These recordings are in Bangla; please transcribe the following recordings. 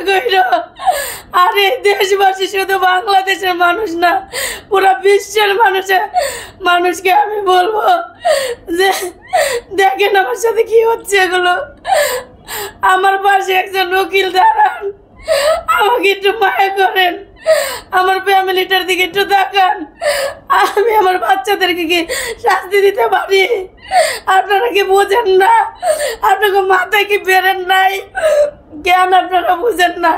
কইর। আর এই দেশবাসী শুধু বাংলাদেশের মানুষ না, পুরো বিশ্বের মানুষকে আমি বলবো যে দেখেন আমার সাথে কি হচ্ছে এগুলো। আমার পাশে একজন উকিল দাঁড়ান, আমাকে একটু মায়া করেন, আমার ফ্যামিলিটার দিকে একটু তাকান। আমি আমার বাচ্চাদেরকে কি শাস্তি দিতে পারি? আপনারা কি বোঝেন না? আপনাকে মাথায় কি বেরেন নাই? কেন আপনারা বুঝেন না?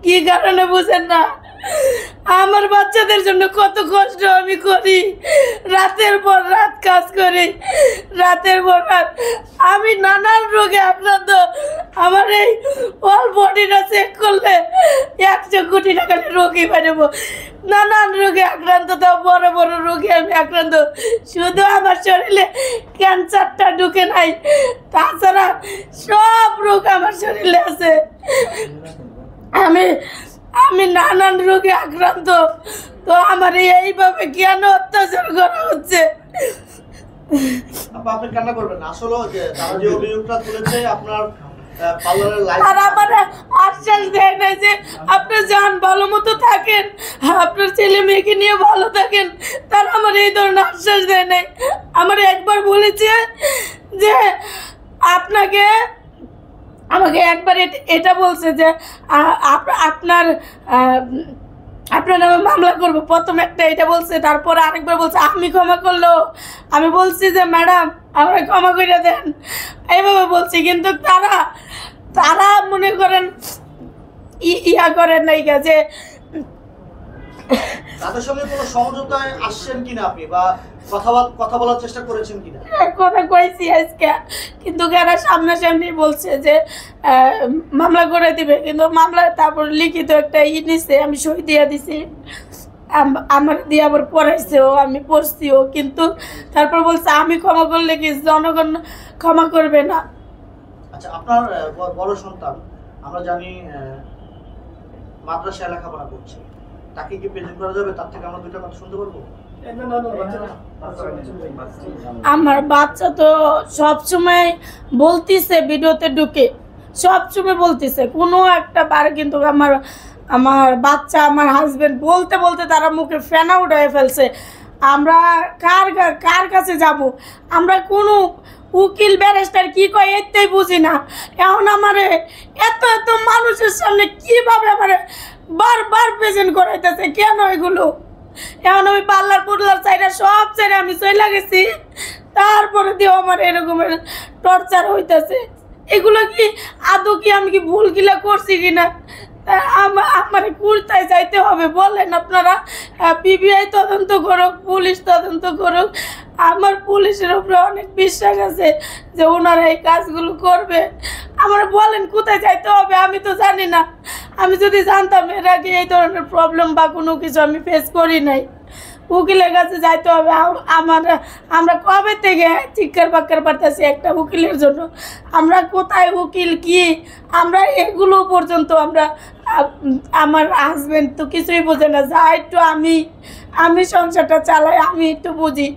কি কারণে বুঝেন না? আমার বাচ্চাদের জন্য কত কষ্ট আমি করি, রাতের পর রাত কাজ করি, রাতের পর রাত। আমি নানান রোগে আক্রান্ত। আমার এই অল বডিটা চেক করলে 100 কোটি টাকার রোগী পাঠাবো। নানান রোগে আক্রান্ত, তাও বড় বড় রোগে আমি আক্রান্ত। শুধু আমার শরীরে ক্যান্সারটা ঢুকে নাই, তাছাড়া সব রোগ আমার শরীরে আছে। আমি নানান রোগে আক্রান্ত। তো আমার এইভাবে কেন অত্যাচার করা হচ্ছে? আপনি কান্না করবেন না। আসলে তারা যে অভিযোগটা তুলেছে আপনার আর আমার আশ্বাস দেয় না যে আপনি যান, ভালো মতো থাকেন, আপনার ছেলে মেয়েকে নিয়ে ভালো থাকেন। তারা আমার এই ধরনের আশ্বাস দেয় নাই। আমার একবার বলেছে যে আমাকে একবার এটা বলছে যে আপনার নামে মামলা করবো। প্রথম একটা এটা বলছে, তারপরে আরেকবার বলছে আমি ক্ষমা করলো। আমি বলছি যে ম্যাডাম আমরা ক্ষমা করে দেন, এইভাবে বলছি। কিন্তু তারা মনে করেন ইয়া করেন নাই যে তাদের সঙ্গে কোনো সমঝোতায় আসছেন কিনা আপনি, বা কথা বলার চেষ্টা করেছেন কিনা? কথা কইছি আজকে, কিন্তু এরা সামনাসামনি বলছে যে মামলা করে দিবে। কিন্তু মামলা তারপর লিখিত একটা নিছে, আমি সই দিয়ে দিছি, আমার দিয়ে আবার পড়াইছেও, আমি পড়ছিও। কিন্তু তারপর বলছে আমি ক্ষমা করলে কি জনগণ ক্ষমা করবে না। আচ্ছা, আপনার বড় সন্তান আমরা জানি মাদ্রাসায় লেখাপড়া করছে, তাকে কি প্রেজেন্ট করা যাবে? তার থেকে আমরা দুটো কথা শুনতে পারবো? আমার বাচ্চা তো সবসময় বলতিছে, ভিডিওতে ঢুকে সবসময় বলতিছে, কোনো একটা বার কিন্তু আমার বাচ্চা, আমার হাজবেন্ড বলতে বলতে তারা মুখে ফেনা উঠে ফেলছে। আমরা কার কাছে যাব? আমরা কোনো উকিল ব্যারিস্টার কি কয় এটাই বুঝি না। এখন আমার এত মানুষের সামনে কিভাবে আমার বারবার প্রেজেন্ট করাইতেছে, কেন এগুলো? এখন আমি পার্লার সব চাইরা আমি চলে গেছি, তারপরে দিয়েও আমার এরকমের টর্চার হইতেছে। এগুলো কি আদৌ কি আমি কি ভুল কিলা করছি কিনা? আমার কোথায় যাইতে হবে বলেন আপনারা? পিবিআই তদন্ত করুক, পুলিশ তদন্ত করুক। আমার পুলিশের উপরে অনেক বিশ্বাস আছে যে ওনারা এই কাজগুলো করবে। আমার বলেন কোথায় যাইতে হবে? আমি তো জানি না। আমি যদি জানতাম এর আগে এই ধরনের প্রবলেম বা কোনো কিছু আমি ফেস করি নাই। উকিলের কাছে যাইতে হবে। আমরা কবে থেকে চিৎকার বাক্কার পারতেছি একটা উকিলের জন্য। আমরা কোথায় উকিল কি, আমরা এগুলো পর্যন্ত আমার হাজবেন্ড তো কিছুই বোঝে না। যা একটু আমি সংসারটা চালাই, আমি একটু বুঝি।